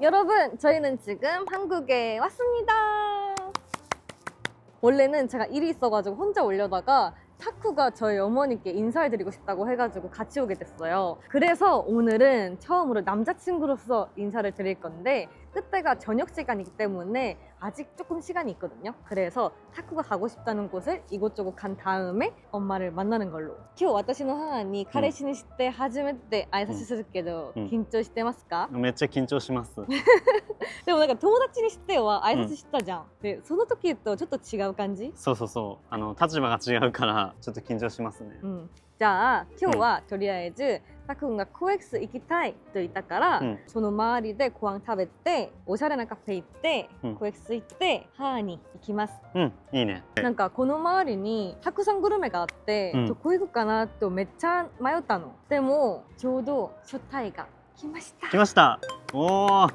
여러분, 저희는 지금 한국에 왔습니다. 원래는 제가 일이 있어가지고 혼자 오려다가 타쿠가 저희 어머니께 인사를 드리고 싶다고 해가지고 같이 오게 됐어요. 그래서 오늘은 처음으로 남자친구로서 인사를 드릴 건데 그때가 저녁 시간이기 때문에 아직 조금 시간이 있거든요. 그래서 타쿠가 가고 싶다는 곳을 이곳저곳 간 다음에 엄마를 만나는 걸로. 今日私の母に彼氏にして初めて挨拶するけど、緊張してますか？めっちゃ緊張します。でもなんか友達にしては挨拶してたじゃん。で、その時とちょっと違う感じ？そうそうそう。立場が違うからちょっと緊張しますね。じゃあ今日はとりあえずたくんがコエクス行きたいと言ったから、その周りでご飯食べておしゃれなカフェ行って、コエクス行って母に行きます。いいね。なんかこの周りにたくさんグルメがあって、どこ行くかなとめっちゃ迷ったの。でもちょうど初対が来ました。来ました。おー。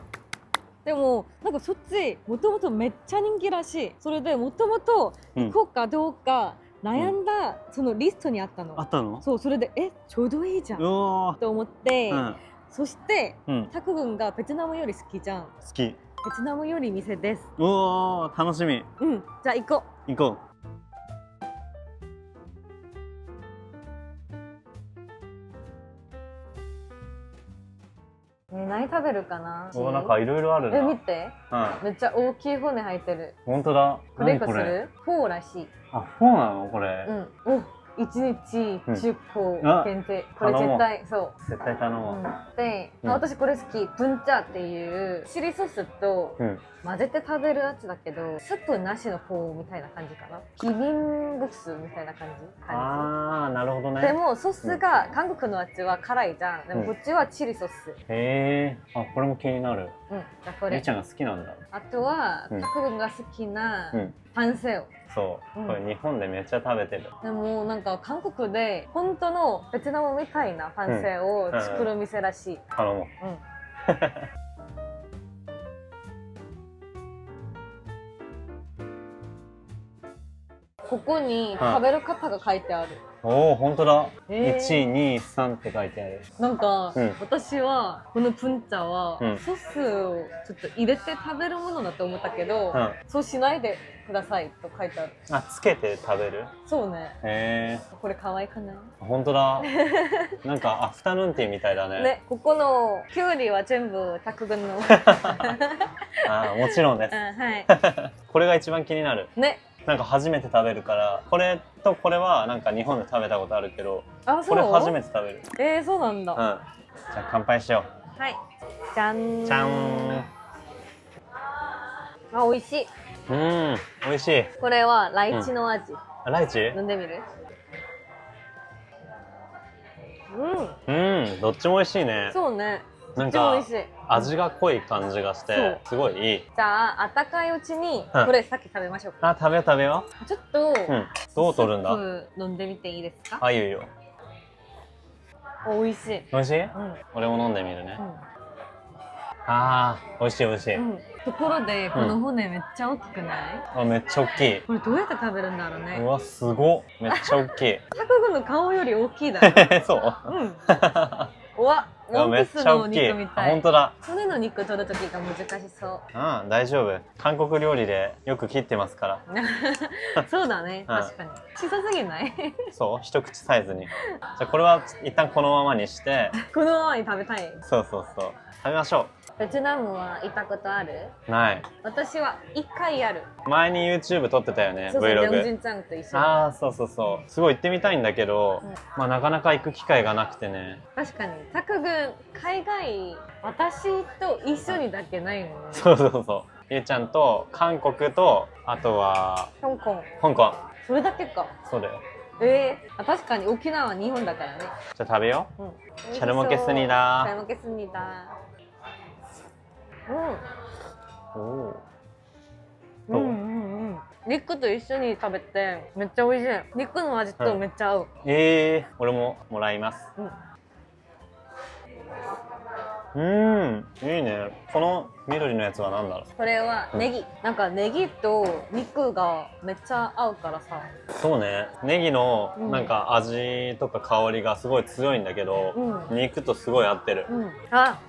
でもなんかそっちもともとめっちゃ人気らしい。それでもともと行こうかどうか悩んだそのリストにあったの。あったの？そう、それでちょうどいいじゃんと思って、そしてタク君がベトナムより好きじゃん。好き。ベトナムより店です。おー、楽しみ。じゃあ行こう。行こう。何食べるかな。なんかいろいろあるな。見て、めっちゃ大きい骨入ってる。本当だ。これする？フォーらしい。あ、フォーなのこれ。1日10個限定。これ絶対そう。絶対頼もう。で、私これ好き。ブンチャーっていうチリソースと混ぜて食べるやつだけど、スープなしのフォーみたいな感じかな。ビビングスみたいな感じ。あー、なるほどね。でもソースが韓国のあっちは辛いじゃん。でもこっちはチリソース。へー。あ、これも気になる。じゃあこれ。みーちゃんが好きなんだ。あとはタク君が好きなパンセオ。そう、これ日本でめっちゃ食べてる。でもなんか韓国で本当のベトナムみたいなパンセを作る店らしい。頼もう。ここに食べる方が書いてある。おお、本当だ。1、2、3って書いてある。なんか、私はこのプンチャはソースをちょっと入れて食べるものだと思ったけど、そうしないでくださいと書いてある。あ、つけて食べる？そうね。へえ。これ可愛くない？本当だ。なんかアフタヌーンティーみたいだね。ね、ここのキュウリは全部タク君の。あ、もちろんです。はい。これが一番気になる。ね。なんか初めて食べるから、これとこれはなんか日本で食べたことあるけど、これ初めて食べる。そうなんだ。じゃあ乾杯しよう。はい。じゃん。じゃん。あ、美味しい。美味しい。これはライチの味。ライチ？飲んでみる？どっちも美味しいね。そうね。なんか味が濃い感じがしてすごいいい。じゃあ温かいうちにこれさっき食べましょうか。あ、食べよう食べよう。ちょっとどう取るんだ？飲んでみていいですか？あ、いいよ。美味しい。美味しい？俺も飲んでみるね。あー、美味しい美味しい。ところでこの骨めっちゃ大きくない？あ、めっちゃ大きい。これどうやって食べるんだろうね。うわ、すごっ。めっちゃ大きい。タク君の顔より大きいだよ。そう？うわ、ワンピースの肉みたい。本当だ。骨の肉取る時が難しそう。大丈夫。韓国料理でよく切ってますから。そうだね、確かに。小さすぎない？そう、一口サイズに。じゃあこれは一旦このままにして。このままに食べたい。そうそうそう。食べましょう。ベトナムは行ったことある？ない。私は1回ある。前に YouTube 撮ってたよね、Vlog。そうそう、ジョンジンちゃんと一緒に。ああ、そうそうそう。すごい行ってみたいんだけど、まあなかなか行く機会がなくてね。確かに。タク君、海外、私と一緒にだけないもんね。そうそうそう。ゆうちゃんと韓国と、あとは香港。香港。それだけか。そうだよ。確かに沖縄は日本だからね。じゃあ食べよう。チャルモケスニダ。チャルモケスニダ。肉と一緒に食べてめっちゃ美味しい。肉の味とめっちゃ合う。俺ももらいます。いいね。この緑のやつは何だろう？これはネギ。なんかネギと肉がめっちゃ合うからさ。そうね。ネギのなんか味とか香りがすごい強いんだけど、肉とすごい合ってる。あ、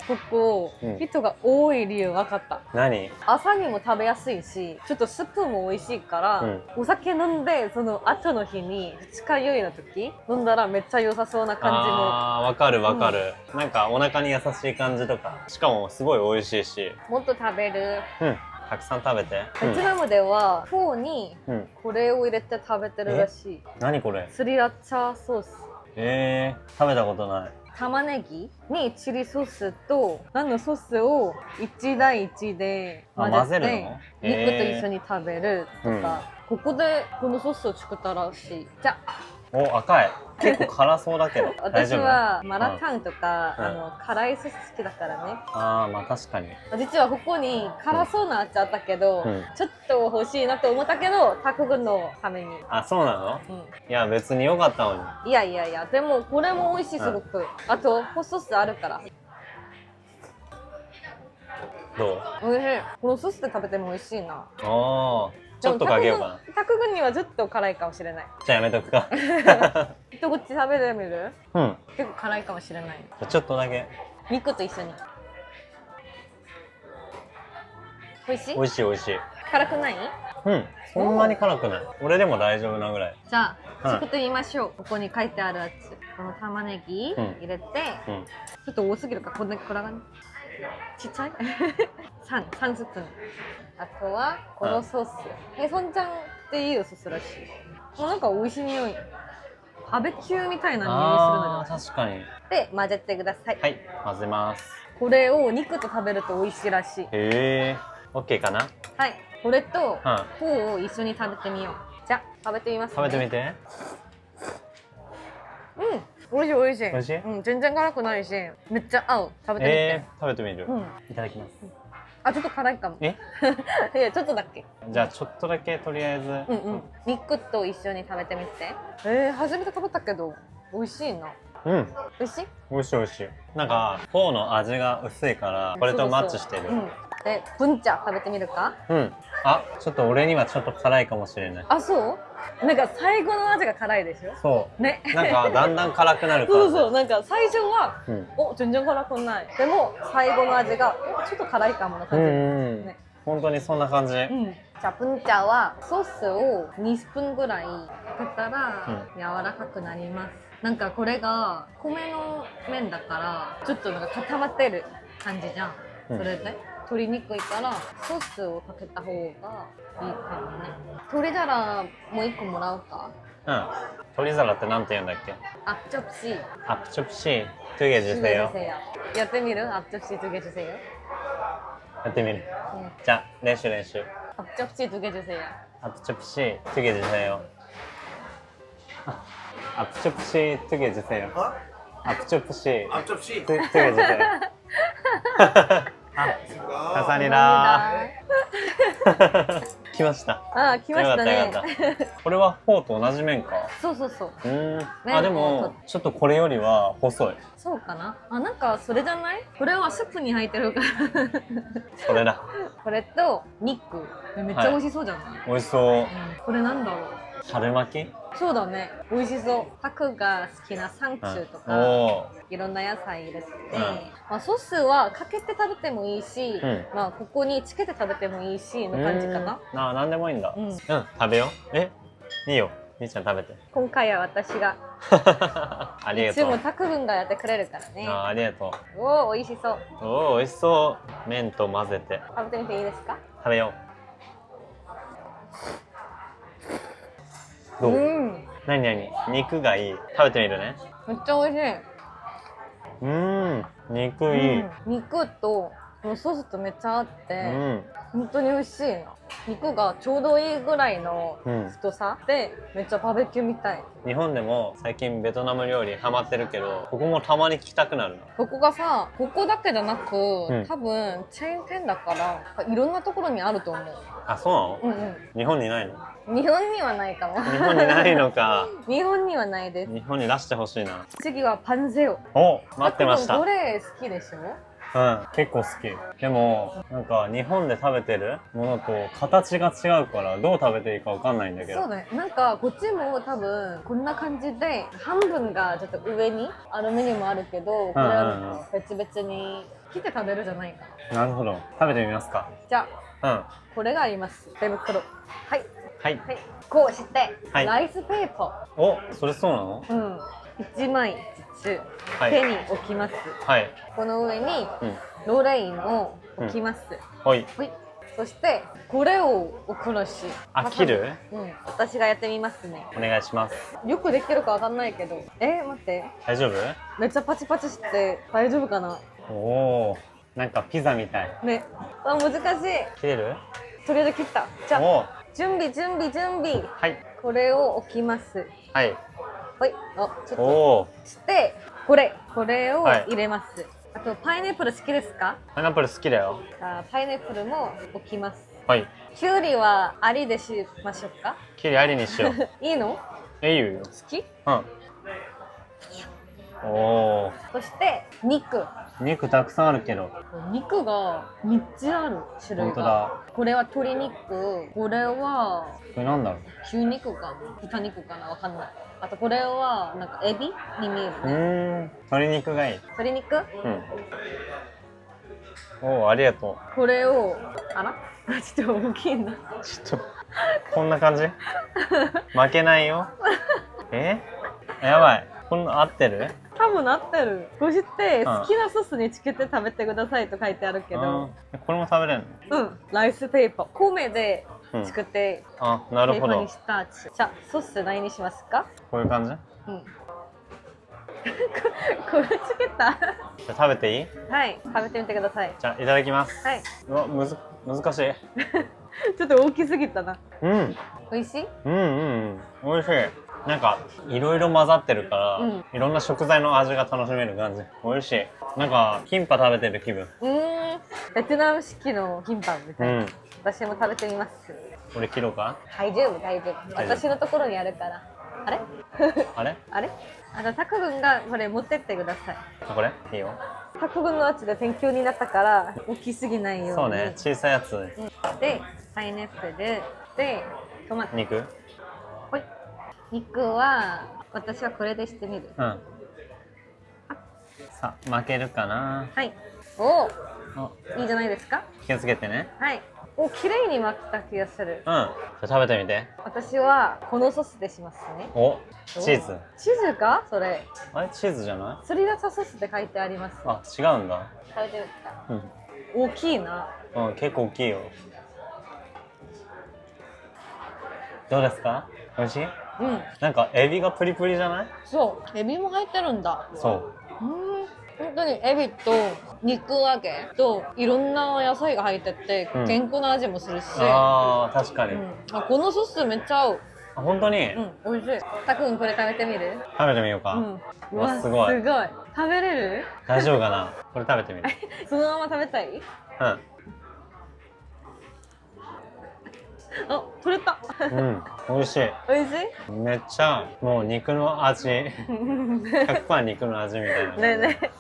ここ、人が多い理由分かった。何？朝にも食べやすいし、ちょっとスープも美味しいから、お酒飲んでその後の日に二日酔いの時飲んだらめっちゃ良さそうな感じの。あー、わかるわかる、なんかお腹に優しい感じとか、しかもすごい美味しいし。もっと食べる。たくさん食べて。ベトナムではフォーにこれを入れて食べてるらしい。何これ？スリラチャソース。食べたことない。玉ねぎにチリソースと何のソースを1対1で混ぜて肉と一緒に食べるとか、ここでこのソースを作ったらしい。じゃお、赤い。結構辛そうだけど大私丈夫？はマラタンとか、辛いソース好きだからね。ああ、まあ確かに。実はここに辛そうな味あったけど、ちょっと欲しいなと思ったけど、タク君のために。あ、そうなの？いや別に良かったのに。いやいやいや、でもこれも美味しい、すごく。あとホソースあるから。どう？美味しい。このソースで食べても美味しいな。ああ、ちょっとかけようかな。タク君にはずっと辛いかもしれない。じゃあやめとくか。一口食べてみる？結構辛いかもしれない。ちょっとだけ。肉と一緒に。美味しい？美味しい美味しい。辛くない？そんなに辛くない。俺でも大丈夫なぐらい。じゃあ作ってみましょう。ここに書いてあるやつ。この玉ねぎ入れて、ちょっと多すぎるか、こんなにこらがね。ちっちゃい3スプーン。あとはこのソース。ヘソンちゃんっていうソースらしい。もうなんか美味しい匂い。バーベキューみたいな匂いするのああ、確かに。で、混ぜてください。はい、混ぜます。これを肉と食べると美味しいらしい。へえ、オッケーかな？はい、これとフォーを一緒に食べてみよう。じゃあ食べてみますね。食べてみて。美味しい美味しい。美味しい？全然辛くないし、めっちゃ合う。食べてみて。食べてみる。いただきます。あ、ちょっと辛いかも。いや、ちょっとだけ。じゃあちょっとだけとりあえず。肉と一緒に食べてみて。初めて食べたけど美味しいな。美味しい？美味しい美味しい。なんかフォーの味が薄いからこれとマッチしてる。で、ブンチャ食べてみるか？あ、ちょっと俺にはちょっと辛いかもしれない。あ、そう？なんか最後の味が辛いでしょ？そうね。なんかだんだん辛くなるから。そう、なんか最初は全然辛くない。でも最後の味がちょっと辛いかもな感じ。本当にそんな感じ。じゃあブンチャはソースを2スプーンぐらいかけたら柔らかくなります。なんかこれが米の麺だからちょっとなんか固まってる感じじゃん。それで取りにくいからソースをかけた方がいいかもね。鶏皿もう1個もらおうか。鶏皿ってなんて言うんだっけ？アッチョプシー。アッチョプシー。トゥゲジュセヨ。やってみる？アッチョプシートゥゲジュセヨ。やってみる。じゃあ練習。アッチョプシートゥゲジュセヨ。アッチョプシートゥゲジュセヨ。アッチョプシートゥゲジュセヨ。アッチョプシートゥゲジュセヨ。カサリラー。来ました。来ましたね。これはフォーと同じ麺か。そう。でもちょっとこれよりは細い。そうかな。なんかそれじゃない？これはスープに入ってるから。それだ。これと肉。めっちゃ美味しそうじゃない？美味しそう。これなんだろう。春巻き？そうだね。美味しそう。タクが好きなサンチュとか、いろんな野菜入れて、ソースはかけて食べてもいいし、ここにつけて食べてもいいしの感じかな。なんでもいいんだ。食べよう。いいよ。みーちゃん食べて。今回は私が。ありがとう。いつもタク君がやってくれるからね。ありがとう。美味しそう。美味しそう。麺と混ぜて。食べてみていいですか？食べよう。どう？何？肉がいい。食べてみるね。めっちゃ美味しい。肉いい。肉とこのソースとめっちゃ合って、本当に美味しいな。肉がちょうどいいぐらいの太さで、めっちゃバーベキューみたい。日本でも最近ベトナム料理ハマってるけど、ここもたまに来たくなるな。ここがさ、ここだけじゃなく、多分チェーン店だからいろんなところにあると思う。あ、そうなの？日本にないの？日本にはないかも。日本にないのか。日本にはないです。日本に出してほしいな。次はパンゼオ。お、待ってました。どれ好きでしょ？結構好き。でもなんか日本で食べてるものと形が違うからどう食べていいかわかんないんだけど。そうだね。なんかこっちも多分こんな感じで半分がちょっと上にあるメニューもあるけど、これは別々に切って食べるじゃないかな。なるほど。食べてみますか。じゃあ、うん。これがあります。手袋。はい。はい。はい。こうして、はいライスペーパお、それそうなの？ー。うん。1枚ずつはい手に置きます。はい。この上にうん。ロレインを置きます。はい。はい。そしてこれを送るし。あ、切る？うん。私がやってみますね。お願いします。よくできるかわかんないけど。待って。大丈夫？めっちゃパチパチして大丈夫かな？おお、なんかピザみたい。ね。あ、難しい。切れる？とりあえず切った。じゃあ、お、準備。はい。これを置きます。はい。はい。あ、ちょっと。おお、してこれを入れます、あとパイナップル好きですか？パイナップル好きだよ。パイナップルも置きます。はい。きゅうりはありでしましょうか？きりありにしよう。いいの？いいよ。好き？うん。おお。そして肉肉たくさんあるけど。が3つある種類本当が。だ。これは鶏肉、これはこれなんだろう。牛肉かな、豚肉かな、わかんない。あとこれはなんかエビに見えるね。鶏肉がいい。鶏肉？うん。おお、ありがとこれをあらちょっと大きいな。う。ちょっとこんな感じ？負けないよ。やばい。こんな合ってる？多分なってる。こうして好きなソースにつけて食べてくださいと書いてあるけど、これも食べれるの？うん、ライスペーパー米で作って、あ、なるほど。ペーパーにしたやつ。じゃあソース何にしますか？こういう感じ？うんこれつけた。じゃあ食べていい？はい、食べてみてください。じゃあいただきます。はい。うわ、難しい。ちょっと大きすぎたな。うん。美味しい？美味しい。なんかいろいろ混ざってるから、うん、いろんな食材の味が楽しめる感じ。美味しい。なんかキンパ食べてる気分。ベトナム式のキンパみたいな。私も食べてみます。これ切ろうか？大丈夫。私のところにあるから。あれ？あれ？あとタク君がこれ持ってってください。これいいよ。タク君のやつで勉強になったから大きすぎないように。そうね、小さいやつ。でパイナップルでトマト。肉？はい。肉は私はこれでしてみる。さあ、負けるかな？はい。お、いいじゃないですか。気をつけてね。はい。お、綺麗に巻けた気がする。じゃあ食べてみて。私はこのソースでしますね。お、チーズ。チーズか？それ。あれチーズじゃない？スリラチャソースって書いてあります。あ、違うんだ。食べてみた。大きいな。結構大きいよ。どうですか？美味しい？なんかエビがプリプリじゃない？そう、エビも入ってるんだ。そう。本当にエビと肉揚げといろんな野菜が入ってて、健康な味もするし。ああ、確かに。このソースめっちゃ合う。本当に？美味しい。たくんこれ食べてみる？食べてみようか。うわ、すごい。食べれる？大丈夫かな？これ食べてみる。そのまま食べたい？あ、取れた。美味しい。美味しい？めっちゃもう肉の味。100% 肉の味みたいな。ねえねえ。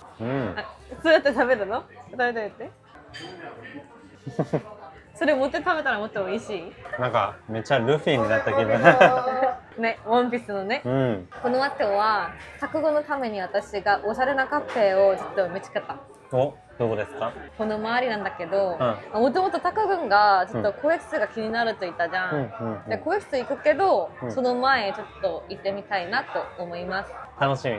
そうやって食べるの？食べてみて。それ持って食べたらもっと美味しい？なんかめっちゃルフィになった気分。ね、ワンピースのね。この後はタク語のために私がおしゃれなカフェをちょっと見つけた。お、どこですか？この周りなんだけど、もともとタク君がちょっと更衣室が気になると言ったじゃん。で、更衣室行くけど、その前ちょっと行ってみたいなと思います。楽しみ。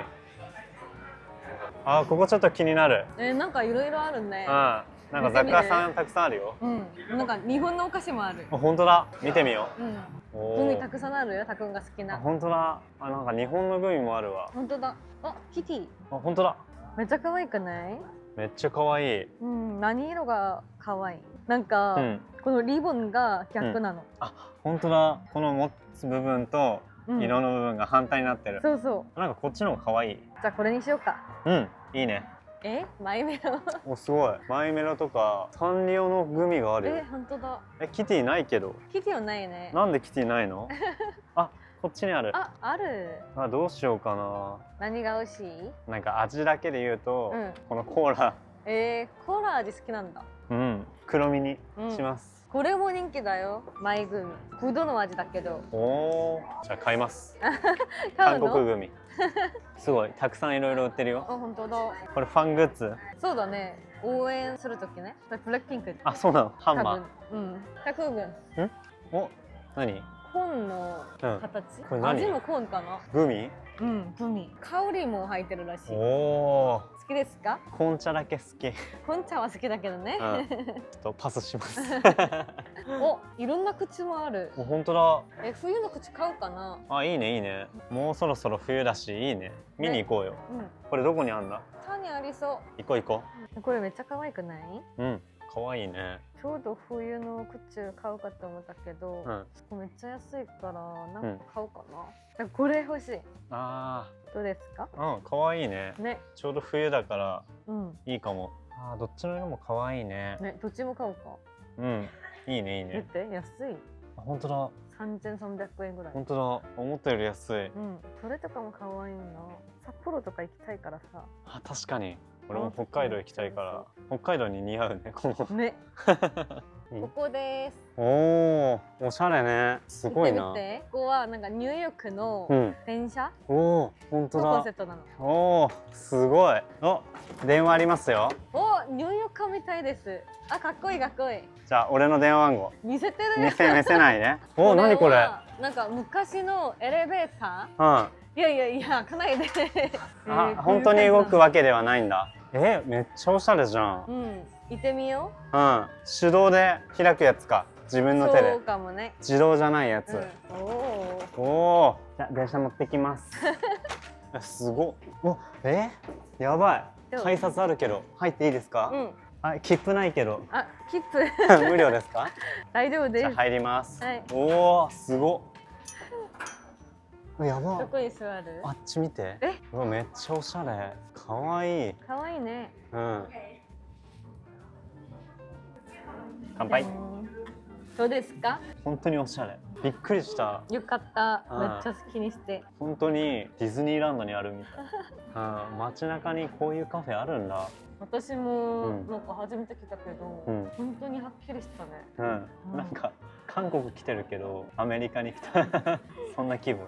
ここちょっと気になる。なんかいろいろあるね。なんか雑貨屋さんたくさんあるよ。なんか日本のお菓子もある。本当だ。見てみよう。グミたくさんあるよ。タ君が好きな。本当だ。なんか日本のグミもあるわ。本当だ。キティ。本当だ。めっちゃ可愛くない？めっちゃ可愛い。何色が可愛い？なんか、このリボンが逆なの。本当だ。この持つ部分と色の部分が反対になってる。そうそう。なんかこっちの方が可愛い。じゃあこれにしようか。いいね。マイメロ。お、すごい。マイメロとかサンリオのグミがあるよ。本当だ。キティないけど。キティはないね。なんでキティないの？こっちにある。ある。どうしようかな。何が美味しい？なんか味だけで言うと、このコーラコーラ味好きなんだ。うん、黒身にします。これも人気だよ。マイグミ。ぶどうの味だけど。おお、じゃあ買います。韓買うの？国グミ。すごい、たくさんいろいろ売ってるよ。あ、本当だ。これファングッズ。そうだね。応援するときね。ブラックピンク。あ、そうなの。ハンマー。うん。タクグン。お、何？コーンの形。これ何？味もコーンかな。グミ？うん、グミ。香りも入ってるらしい。おお。好きですか？紅茶だけ好き。紅茶は好きだけどね。ちょっとパスします。お、いろんな口もある。本当だ。冬の口買うかな。あ、いいねいいね。もうそろそろ冬だしいいね。見に行こうよ。これどこにあんだ？タにありそう。行こう行こう。これめっちゃ可愛くない？うん、可愛いね。ちょうど冬の靴買うかと思ったけど、めっちゃ安いからなんか買おうかな。これ欲しい。ああ。どうですか？うん、可愛いね。ね、ちょうど冬だからいいかも。あ、どっちの色も可愛いね。ね、どっちも買おうか。うん、いいねいいね。見て、安い。本当だ。3300円ぐらい。本当だ。思ったより安い。それとかも可愛いな。札幌とか行きたいからさ。あ、確かに。俺も北海道行きたいから。北海道に似合うね。このね。ここです。おお、おしゃれね。すごいな。見て、ここはなんかニューヨークの電車。おお、本当だ。コンセプトなの。おお、すごい。お、電話ありますよ。お、ニューヨークみたいです。あ、かっこいいかっこいい。じゃあ俺の電話番号。見せてる。見せないね。お、何これ。なんか昔のエレベーター。いやいやいや、開かないで。あ、本当に動くわけではないんだ。めっちゃおしゃれじゃん。行ってみよう。手動で開くやつか。自分の手で。そうかもね。自動じゃないやつ。おお。じゃあ電車乗ってきます。すごっ。お、やばい。改札あるけど入っていいですか？あ、切符ないけど。あ、切符無料ですか？大丈夫です。じゃあ入ります。はい。おお、すごっ。やばい。どこに座る？あっち見て。うわ、めっちゃおしゃれ。かわいい。かわいいね。乾杯。どうですか？本当におしゃれ。びっくりした。よかった。めっちゃ好きにして。本当にディズニーランドにあるみたい。街中にこういうカフェあるんだ。私もなんか初めて来たけど、本当にはっきりしたね。なんか韓国来てるけどアメリカに来たそんな気分。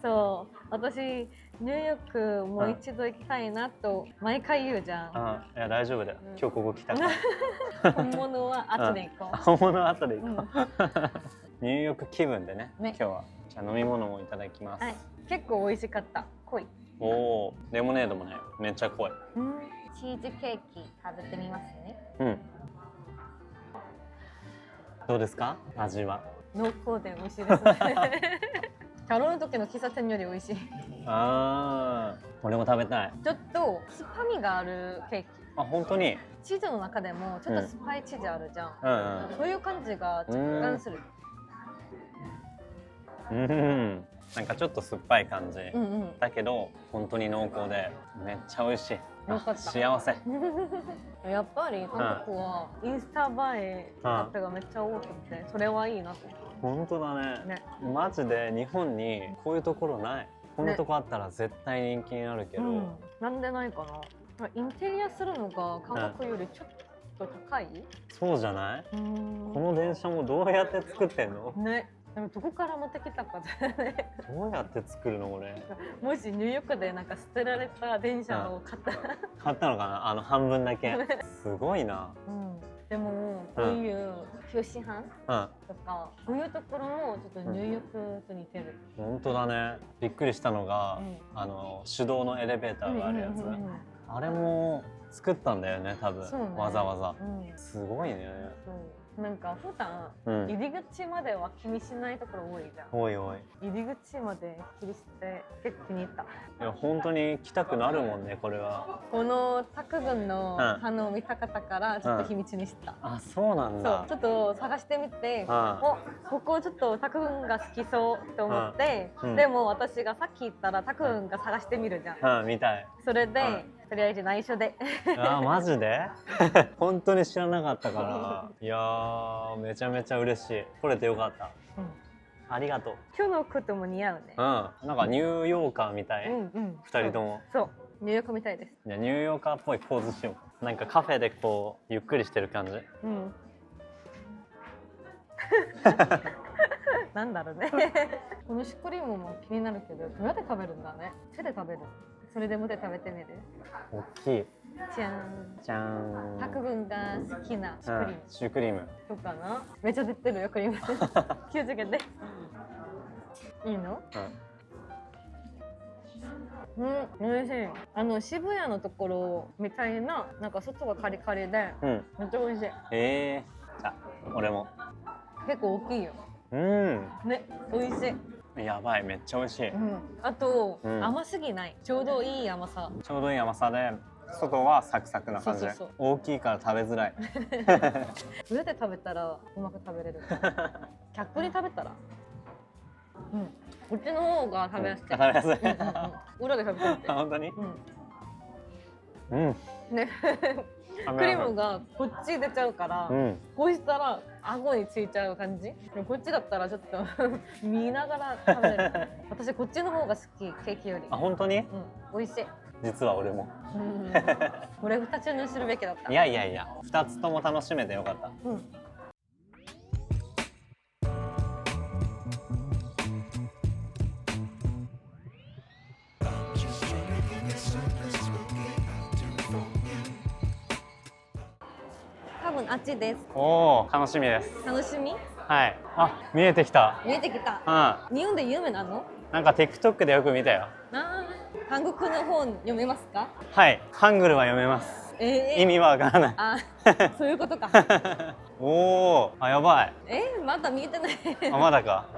そう、私ニューヨークもう一度行きたいなと毎回言うじゃん。いや大丈夫だよ。今日ここ来たから。本物は後で行こう。本物は後で行こう。ニューヨーク気分でね。今日はじゃあ飲み物もいただきます。結構美味しかった。濃い。おお、レモネードもね、めっちゃ濃い。チーズケーキ食べてみますね。どうですか？味は。濃厚で美味しいですね。キャロの時の喫茶店より美味しい。ああ、俺も食べたい。ちょっと酸っぱみがあるケーキ。あ、本当に。チーズの中でもちょっとスパイチーズあるじゃん。そういう感じが若干する。なんかちょっと酸っぱい感じ。だけど本当に濃厚でめっちゃ美味しい。幸せ。やっぱり韓国はインスタ映えカフェがめっちゃ多くて、それはいいなと。本当だね。マジで日本にこういうところない。こんなとこあったら絶対人気になるけど、なんでないかな。インテリアするのが韓国よりちょっと高い？そうじゃない？この電車もどうやって作ってんの？ね。でもどこから持ってきたかね。どうやって作るのこれ？もしニューヨークでなんか捨てられた電車を買ったのかな？半分だけ。すごいな。でもこういう九州飯とかこういうところもちょっとニューヨークと似てる。本当だね。びっくりしたのが手動のエレベーターがあるやつ。あれも作ったんだよね多分。わざわざ。すごいね。なんか普段入り口までは気にしないところ多いじゃん。多い。入り口まで気にして結構気に入った。いや本当に来たくなるもんねこれは。このタク軍の花を見たかったからちょっと秘密にした。あ、そうなんだ。そう、ちょっと探してみて、ここちょっとタク軍が好きそうと思って、でも私がさっき言ったらタク軍が探してみるじゃん。見たい。それでとりあえず内緒で。あ、マジで？本当に知らなかったから。いやー、めちゃめちゃ嬉しい。来れてよかった。ありがとう。今日のことも似合うね。なんかニューヨーカーみたい。二人とも。そう。ニューヨークみたいです。じゃあニューヨーカーっぽいポーズしよう。なんかカフェでこうゆっくりしてる感じ。うん。なんだろうね。このシュクリームも気になるけど、どうやって食べるんだね。手で食べる。それでもで食べてみる。大きい。じゃん。じゃーん。タク君が好きなシュクリーム。シュークリーム。どうかな。めっちゃ出てるよクリーム。気をつけて。いいの？うん、美味しい。渋谷のところみたいな、なんか外がカリカリで、めっちゃ美味しい。じゃあ俺も。結構大きいよ。ね、美味しい。やばい、めっちゃ美味しい。あと、甘すぎない。ちょうどいい甘さ。ちょうどいい甘さで、外はサクサクな感じで。大きいから食べづらい。どうやって食べたらうまく食べれる？キャップに食べたら。こっちの方が食べやすい。食べやすい。裏で食べてみて。本当に？ね。クリームがこっち出ちゃうから、こうしたら顎についちゃう感じ。でもこっちだったらちょっと見ながら食べる。私こっちの方が好き、ケーキより。あ、本当に？美味しい。実は俺も。これ2つにするべきだった。いやいやいや、2つとも楽しめてよかった。多分あっちです。おお、楽しみです。楽しみ？はい。あ、見えてきた。見えてきた。日本で有名なの？なんか TikTok でよく見たよ。韓国の本読めますか？はい、ハングルは読めます。意味はわからない。あ、そういうことか。おお、あ、やばい。まだ見えてない。あ、まだか。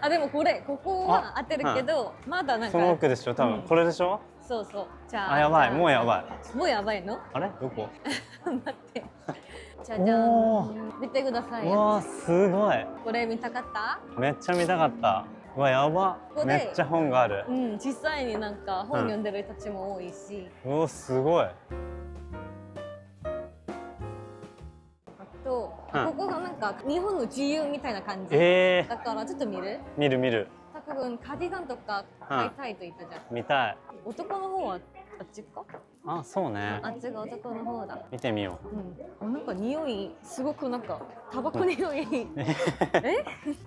あ、でもここは合ってるけど、まだなんか。その奥でしょ、多分、これでしょ。そうそう。じゃあ。あ、やばい、もうやばい。もうやばいの？あれ、どこ？待って。じゃじゃん。見てください。わあ、すごい。これ見たかった？めっちゃ見たかった。うわ、やば。めっちゃ本がある。実際になんか本読んでる人たちも多いし。お、すごい。ここがなんか日本の自由みたいな感じ。だからちょっと見る？見る。タク君カーディガンとか買いたいと言ったじゃん。見たい。男の方はあっちか？あ、そうね。あっちが男の方だ。見てみよう。なんか匂いすごくなんかタバコ匂い。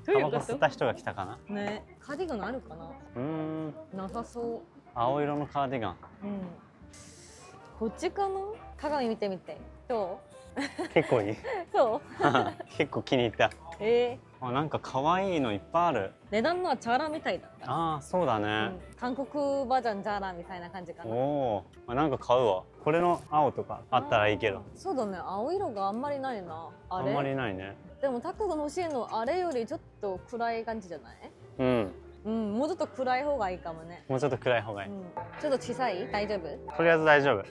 タバコ吸った人が来たかな？ね。カーディガンあるかな？なさそう。青色のカーディガン。こっちかな？鏡見てみて。どう？結構いい。そう。結構気に入った。あ、なんか可愛いのいっぱいある。値段のはチャーラみたいだった。ああ、そうだね。韓国バージョンチャーラみたいな感じかな。おお、なんか買うわ。これの青とかあったらいいけど。そうだね、青色があんまりないな。あんまりないね。でもタクが欲しいのあれよりちょっと暗い感じじゃない？もうちょっと暗い方がいいかもね。もうちょっと暗い方がいい。ちょっと小さい？大丈夫？とりあえず大丈夫。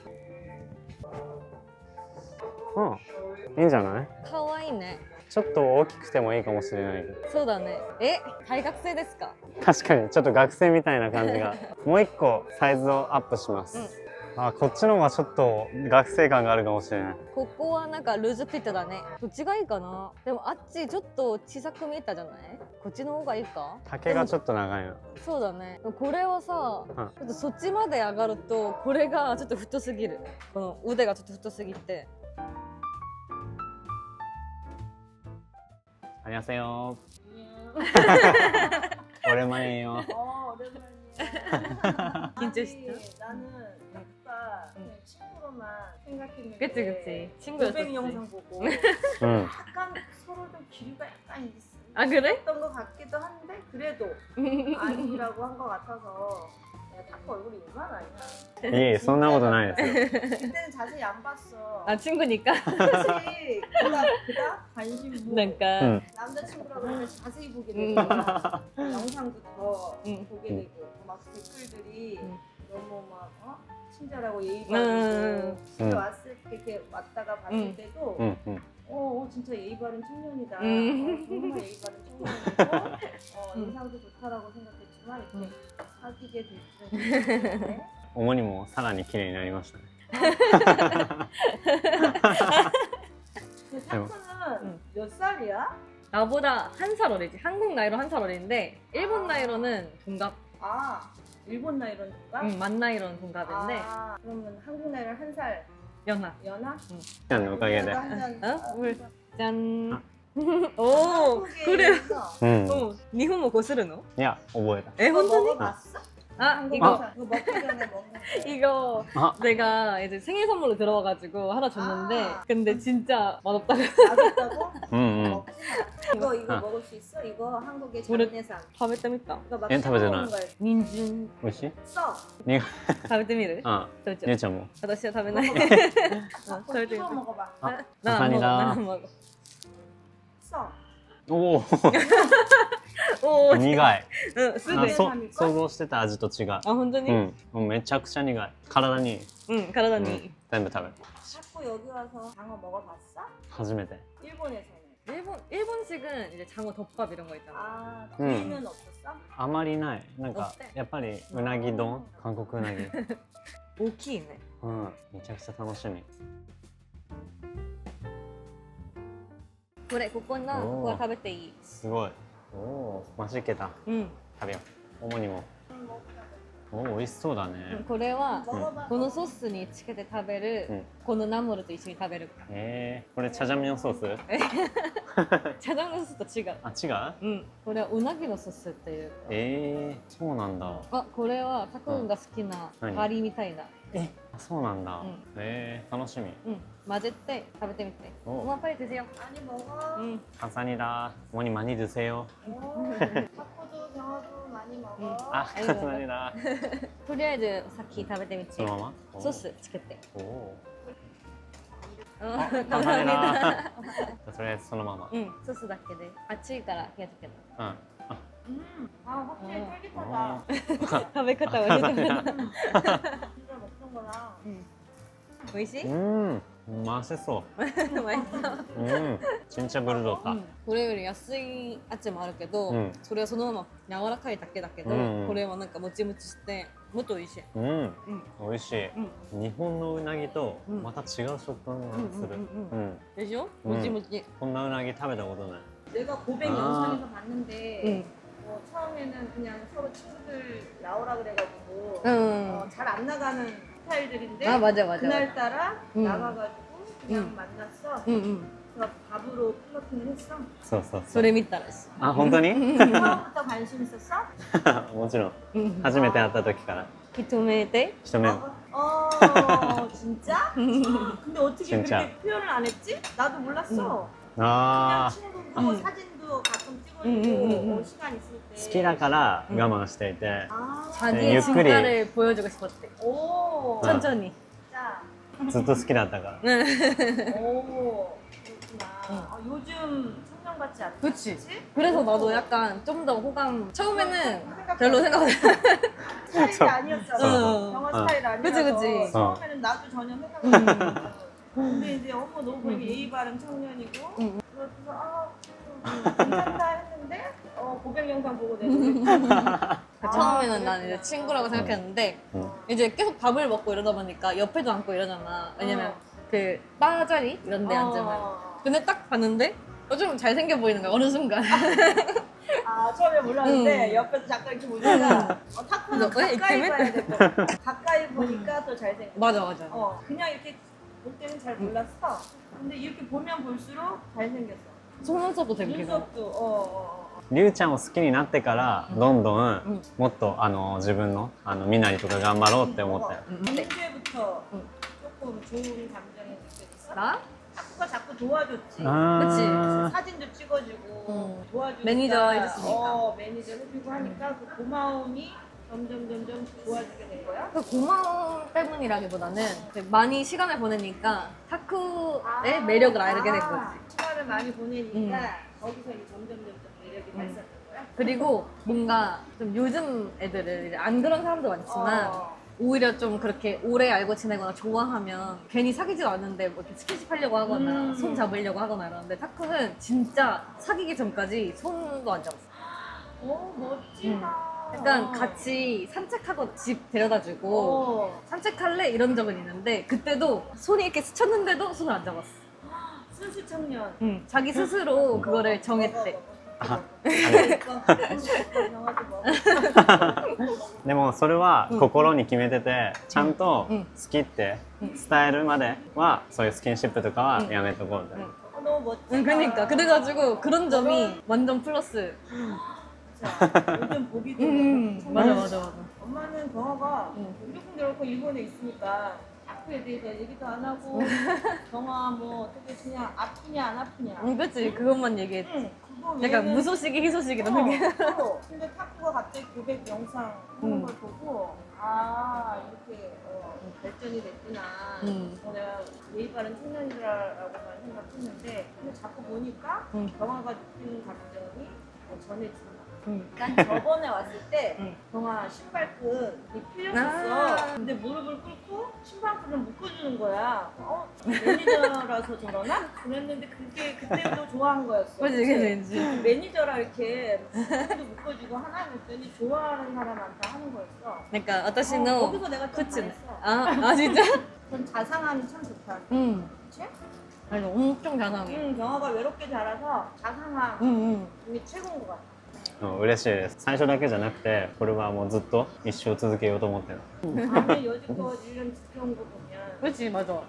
いいんじゃない？可愛いね。ちょっと大きくてもいいかもしれないけど。そうだね。大学生ですか？確かにちょっと学生みたいな感じが。もう一個サイズをアップします。あ、こっちの方がちょっと学生感があるかもしれない。ここはなんかルーズフィットだね。どっちがいいかな？でもあっちちょっと小さく見えたじゃない？こっちの方がいいか？丈がちょっと長いの。そうだね。これはさ、ちょっとそっちまで上がるとこれがちょっと太すぎる。この腕がちょっと太すぎて。안녕하세요. 오랜만이에요. 긴장했어? 나는 아까 그냥 친구로만 생각했는데 그치 친구였었지. 고백 영상 보고 약간 서로 좀 기류가 약간 아 그래? 있었던 것 같기도 한데 그래도 아니라고 한 것 같아서 타코 얼굴이 이만하냐? 예, そんなことないですよ. 그때는 자세히 안 봤어. 아 친구니까? 사실 그다 관심 뭐 그러니까 남자친구라고 하면 자세히 보게 되고 영상도 더 보게 되고 막 댓글들이 너무 막 친절하고 예의 바르고 집에 왔을 때 이렇게 왔다가 봤을 때도 진짜 예의 바른 청년이다. 정말 예의 바른 청년이고 인상도 좋다라고 생각했지만 이렇게 사귀게 됐을 어머니もさらに綺麗になりましたね. 타쿠는 몇 살이야? 나보다 한 살 어리지. 한국 나이로 한 살 어린데 일본 나이로는 동갑. 아 일본 나이론 동갑? 만 나이론 동갑인데 아, 그러면 한국 나이론 한 살 연하. 연하? ちゃんのおかげで 어? 물. 짠. 아. 오, 그래.うん 어, 일본어 고스르노? いや覚えた 에, 이거 혼자니? 먹어봤어? 아, 한국 이거 이거 먹기 전에 먹는 거. 이거 아. 내가 이제 생일 선물로 들어와가지고 하나 줬는데 아. 근데 진짜 맛없다고. 맛있다고? うんうん 먹지 마. 이거 아. 먹을 수 있어? 이거 한국의 우리- 장내산. 밥에 땀있다. 이거 막 얘는 다 씹어먹는 베잖아. 거야. 닌준. 美味しい 써. 食べてみるあちょちょゆうちゃんも私は食べない。 먹어봐. うん食べてみ 씹어 る 먹어봐. 아, 나 감사합니다. 먹어. 써. おお 오, 苦い응, 쓰네. あそ想像してた味と違う 아, 혼자니? うんもうめちゃくちゃ苦い体にいい 응, 가라다니. 全部食べる 자꾸 여기 와서 장어 먹어봤어? 初めて 일본에서는. 일본식은 이제 장어 덮밥 이런 거 있잖아. 아, 음. 뒤는 없었어? あまりないなんか어때? やっぱりうなぎ丼韓国うなぎ 오키네. うんめちゃくちゃ楽しみ 그래, 그거는 오. 그거 食べていい.すごいおおマジけた 응. 食べよう主にも 응, 먹어봐. おお美味しそうだねこれは 먹어봐. このソースにつけて食べる、うんこのナムルと一緒に食べる。これチャジャミのソースチャジャンのソースと違う。あ違ううん。これはうなぎのソースっていう。そうなんだあ、これはタクンが好きな何カリーみたいな。そうなんだうん楽しみうん。混ぜて食べてみて。お 엄마 빨리 드세요. 많이 먹어. 응. 감사합니다 어머니 많이 드세요 오, 탁구도 경화도 많이 먹어. 아 아이고. 감사합니다 とりあえずさっき食べてみて。そのままソースつけて。おお 어, 감사합니다 とりあえずそのまま 응. 소스 だけで。熱いから気をつけて。うん 아, 확실히 어. 쫄깃하다. 食べ方はよくない。 진짜 먹던 거랑. うん。美味しい？うん맛있어 맛있어.うん진짜 부르졌다 これより安いやつもあるけど、うんそれはそのまま柔らかいだけだけど、うんこれはなんかもちもちしてもっと美味しい。うんうん美味しいうん日本のうなぎとうんまた違う食感がするうんうんうんでしょ？うんもちもち。こんなうなぎ食べたことない 내가 고백 아. 영상에서 봤는데 응. 처음에는 그냥 서로 친구들 나오라 그래가지고 응. 잘 안 나가는 스타일들인데 아 맞아 맞아. 그날따라 응. 나가가지고 그냥 응. 만났어. 응 응. 그래서 밥으로 플러팅을 했어. そうそうそそうれ見たらしい。あ本当に 처음부터 관심 있었어? もちろんうん。初めて会った時から一目で。一目 진짜? 근데 어떻게 진짜. 그렇게 표현을 안 했지? 나도 몰랐어. 그냥 あ 친구고 응. 사진도 가끔 찍어주고 응, 응, 응, 응. 시간 있을 때. 好きだから我慢していて 아, 자기의ゆっくり 진가를 보여주고 싶었대. 오. 천천히. 진짜. ずっと好きだったから 오. 그렇구나. 아, 요즘 청년 같지 않다. 그치. 그치? 그래서 나도 약간 좀 더 호감. 처음에는 별로 생각 안 해. 스타일이 아니었잖아. 응. 영화 응. 스타일 아니라서. 그치, 그치. 처음에는 나도 전혀 생각 응. 안 했어. 근데 이제 어머 너무 보기 예의 바른 청년이고 응. 그래서 괜찮다 했는데 고백 영상 보고 내가 처음에는 난 이제 친구라고 생각했는데 응. 이제 계속 밥을 먹고 이러다 보니까 옆에도 앉고 이러잖아. 왜냐면 그 바 자리 이런 데 앉으면. 근데 딱 봤는데 좀 잘생겨 보이는 거야 어느 순간. 아 처음에 몰랐는데 응. 옆에서 잠깐 이렇게 보니까 탁구는 왜 가까이 이렇게 봐야 될 것 같아. 가까이 보니까 더 잘생겼어. 맞아 맞아. 그냥 이렇게 볼 때는 잘 몰랐어. 근데 이렇게 보면 볼수록 잘생겼어. 속눈썹도 되게 길어. 눈썹도 りゅうちゃんを好きになってからどんどんんもっと自分の身なりとか頑張ろうって思ったよ 언제부터 응. 조금 좋은 감정이 느껴졌어? 나? 탁구가 자꾸 도와줬지. 아 사진도 찍어주고 응. 도와주니까 매니저 해줬으니까. 매니저 해주고 하니까 그 고마움이 점점 좋아지게 된 거야? 그 고마움 때문이라기보다는 그 많이 시간을 보내니까 타쿠의 매력을 알게 된 거지. 시간을 많이 보내니까 거기서 이제 점점 매력이 발산된 거야? 그리고 뭔가 좀 요즘 애들은 이제 안 그런 사람도 많지만 오히려 좀 그렇게 오래 알고 지내거나 좋아하면 괜히 사귀지도 않는데 뭐 이렇게 스킨십 하려고 하거나 손 잡으려고 하거나 이러는데 타쿠는 진짜 사귀기 전까지 손도 안 잡았어. 오 멋지다. 약간 같이 산책하고 집 데려다주고 산책할래? 이런 적은 있는데 그때도 손이 이렇게 스쳤는데도 손을 안 잡았어. 순수 청년. 응, 자기 스스로 그거를 정했대. 아, 먹어. 영화도 먹어. でもそれは心に決めてて、ちゃんと好きって伝えるまではそういうスキンシップとかはやめとこうみたいな。 너무 멋지다. 그러니까 그래가지고 그런 점이 완전 플러스. 진짜 요즘 보기도 맞아 맞아. 엄마는 경아가 무조건 일본에 있으니까 타쿠에 대해서 얘기도 안 하고 경아 뭐 어떻게 그냥 아프냐 안 아프냐. 그치 그것만 얘기했지. 그거 약간 외에는- 무소식이 희소식 이런 게. 근데 타쿠가 갑자기 고백 영상 하는 걸 보고 아 이렇게 발전이 됐구나. 내가 예의 바른 청년이라고만 생각했는데 근데 자꾸 보니까 경아가 느끼는 감정이 전해진다. 난 저번에 왔을 때 경아 신발끈이 풀렸었어. 근데 무릎을 꿇고 신발끈을 묶어주는 거야. 매니저라서 저러나? 그랬는데 그게 그때도 좋아한 거였어. 그치 그치. 매니저라 이렇게 무릎도 묶어주고 하나 그랬더니 좋아하는 사람한테 하는 거였어. 그러니까 아타시노 거기서 내가 좀 그치. 잘했어. 아 진짜? 전 자상함이 참 좋다. 그치? 아니 엄청 자상해. 경아가 외롭게 자라서 자상함이 최고인 것 같아. 嬉しいです。最初だけじゃなくてこれはもうずっと一生続けようと思ってる。 밤에 여지껏 1년 지켜온 거 보면 그치 맞아.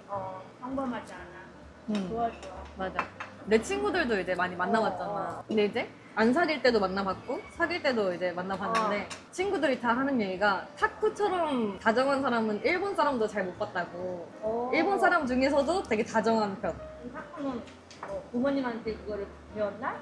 평범하지 않아. 좋아 좋아. 맞아. 내 친구들도 이제 많이 만나봤잖아. 근데 이제 안 사귈 때도 만나봤고 사귈 때도 이제 만나봤는데 친구들이 다 하는 얘기가 타쿠처럼 다정한 사람은 일본 사람도 잘 못 봤다고. 일본 사람 중에서도 되게 다정한 편. 타쿠는 부모님한테 그거를 배웠나?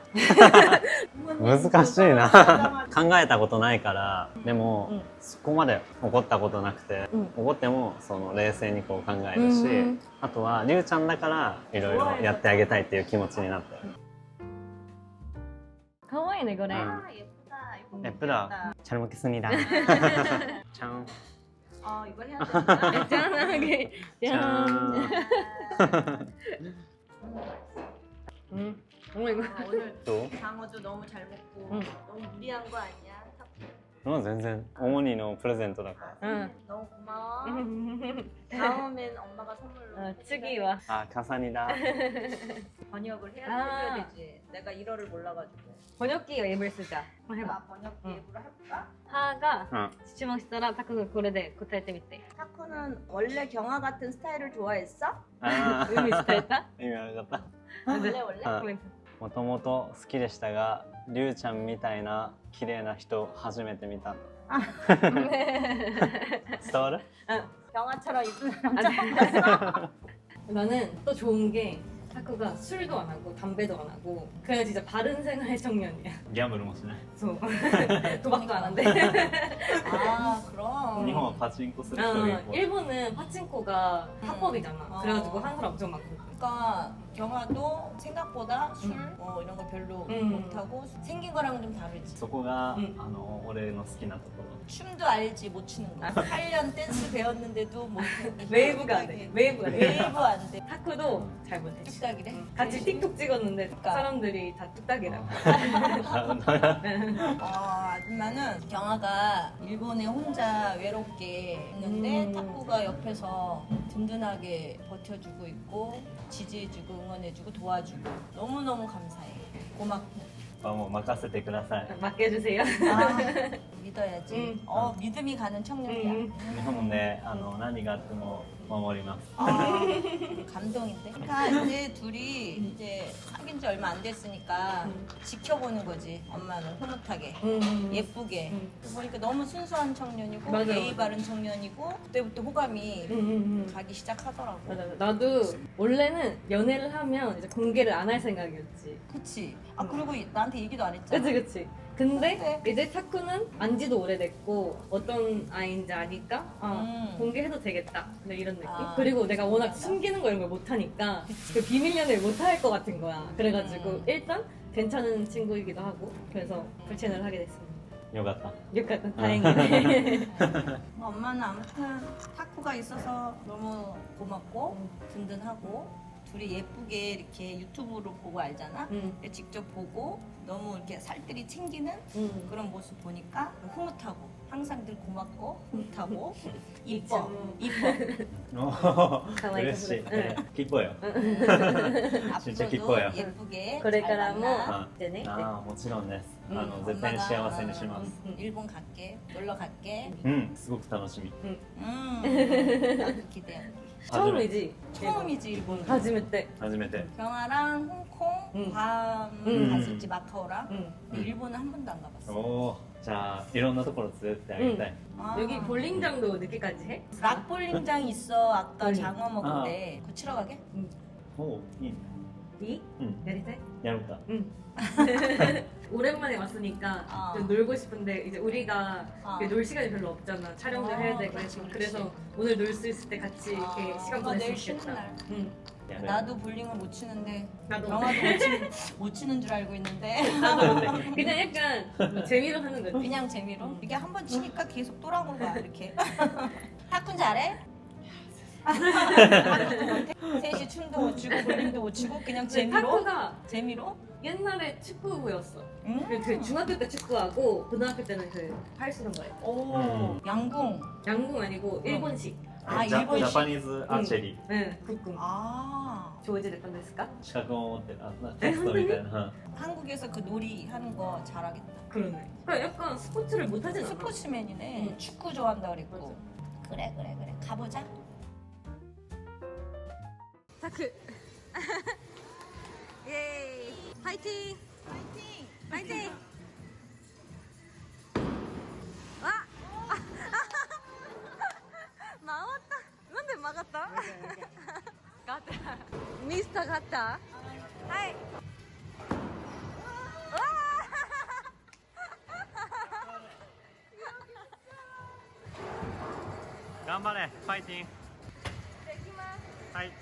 難しいな。考えたことないからでも、そこまで怒ったことなくて、怒ってもその冷静にこう考えるし、あとはりゅうちゃんだからいろいろやってあげたいっていう気持ちになってる。 가와이네 그래. 아 예쁘다. 예쁘다. 잘 먹겠습니다. 짠. 이걸 해야 되나? 짠하게. 짠. 어머 이거. 오늘 또? 장어도 너무 잘 먹고 너무 무리한 거 아니야? 타쿠. 全然主にのプレゼントだから 응. 너무 고마워. 다음엔 엄마가 선물로 츠기와. 아 가산이다. 번역을 해야 아. 되지. 내가 일어를 몰라가지고. 번역기 앱을 쓰자. 한번 해봐. 번역 앱으로 해볼까? 하가 시치마시타라 타쿠가 고래대答えてみて. 타쿠는 원래 경아 같은 스타일을 좋아했어? 아 의미 있다? 意味わかった。 원래? もともと好きでしたがりゅうちゃんみたいな綺麗な人初めて見た。伝わる？ 경아처럼 이쁜 남자 봤어? 나는 또 좋은 게 타쿠가 술도 안 하고 담배도 안 하고 그냥 진짜 바른 생활 청년이야. ギャンブルもしない。 소. 도박도 안 한대. 아 그럼. 日本はパチンコする人がいっぱい。 일본은 파친코가 합법이잖아. 그래가지고 하는 사람 엄청 많거든. 그러니까 경아도 생각보다 술 뭐 이런 거 별로 못하고 생긴 거랑은 좀 다르지. そこが俺の好きなところ。 춤도 알지 못 추는 거. 8년 댄스 배웠는데도 못. 웨이브가 안 돼. 웨이브가 안 돼. 웨이브 안 돼. 타쿠도 잘 못해. 뚝딱이래. 같이 틱톡 찍었는데 사람들이 다 뚝딱이라고. 아줌마는 경아가 일본에 혼자 외롭게 있는데 타쿠가 옆에서 든든하게 버텨주고 있고 지지해주고 응원해주고 도와주고 너무너무 감사해. 고맙고. もう任せてください。 맡겨주세요. 믿어야지. 믿음이 가는 청년이야. 日本で何があっても守ります。 감동인데. 그러니까 이제 둘이 이제 사귄 지 얼마 안 됐으니까 지켜보는 거지. 엄마는 흐뭇하게 예쁘게. 보니까 너무 순수한 청년이고 맞아, 예의 맞아. 바른 청년이고 그때부터 호감이 가기 시작하더라고. 맞아. 나도 원래는 연애를 하면 이제 공개를 안 할 생각이었지. 그치. 아 그리고 나한테 얘기도 안 했잖아. 그치. 근데 이제 타쿠는 안지도 오래됐고 어떤 아이인지 아니까 공개해도 되겠다. 근데 이런 느낌. 그리고 내가 워낙 숨기는 거 이런 걸 못하니까 그 비밀 연애를 못할 것 같은 거야. 그래가지고 일단 괜찮은 친구이기도 하고 그래서 불친을 하게 됐습니다. よかった。 약간 다행이네. 엄마는 아무튼 타쿠가 있어서 너무 고맙고 든든하고 둘이 예쁘게 이렇게 유튜브로 보고 알잖아. 직접 보고 너무 이렇게 살뜰히 챙기는 그런 모습 보니까 흐뭇하고 항상 늘 고맙고 흐뭇하고 이뻐.嬉しい。기뻐요. 진짜 앞으로도 기뻐요. 예쁘게 これからも 잘 만나. でね。ああもちろんです。絶対に幸せにします。 일본 갈게. 놀러 갈게. すごく楽しみ。 나도 기대해. 처음이지? 처음이지 일본. 初めて初めて。 경아랑 홍콩, 괌 갔을지 마카오랑. 근데 일본은 한 번도 안 가봤어. おお。じゃあいろんなところ連れてってあげたい。 아. 여기 볼링장도 늦게까지 해? 락볼링장 있어. 아까 응. 장어 먹은데. 그거 치러 가게? おお、いいね。 이? うん。 내리세? やろうか。 응. 오랜만에 왔으니까 좀 놀고 싶은데 이제 우리가 놀 시간이 별로 없잖아. 촬영도 해야 되고 그렇지, 그렇지. 그래서 오늘 놀 수 있을 때 같이 이렇게 시간 보낼 내일 수 쉬는 있겠다. 날. 응. やれる 나도 볼링을 못 치는데 나도 영화도 못 치는 줄 알고 있는데 나도 못해. 그냥 약간 뭐 재미로 하는 거지. 그냥 재미로 이게 한 번 치니까 계속 돌아오는 거야 이렇게. 탁군 잘해? 셋이 춤도 못 추고 볼링도 못 추고 그냥 재미로? 탁구가 재미로? 옛날에 축구부였어. 응? 그 중학교 때 축구하고 고등학교 때는 그 팔 쓰는 거예요. 오 양궁. 양궁 아니고 일본식. 아 ジャ 일본식. パニーズアーチェリー。 네, 국궁. 아 조이제 됐던 데스까? 資格を持ってる。あ、テストみたいな。 한국에서 그 놀이 하는 거 잘하겠다. 그러네. 그러니까 약간 스포츠를 못 하진 않아. 스포츠맨이네. 응. 축구 좋아한다 그랬고. 그래 가보자. 타크. 예. 파이팅. 파이팅. 와. 나왔다. 근데 막았다. 갔다. 미스터 갔다. 하이. 와. 頑張れ、ファイティング。はい。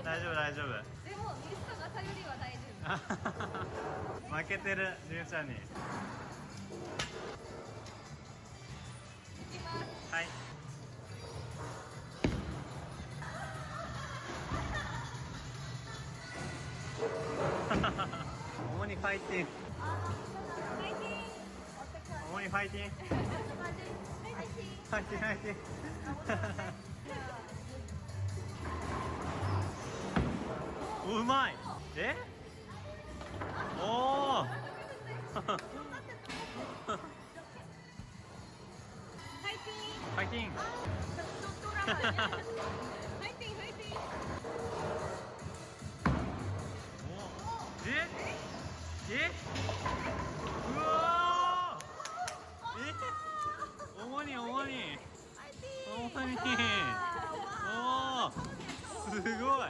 大丈夫大丈夫。でもミストがさよりは大丈夫。負けてる、りゅうちゃんに。はい。主にファイティング。主にファイティング。ファイティングファイティング。おうまい。え？おお。ファイティング。え？うわー！主におおすごい。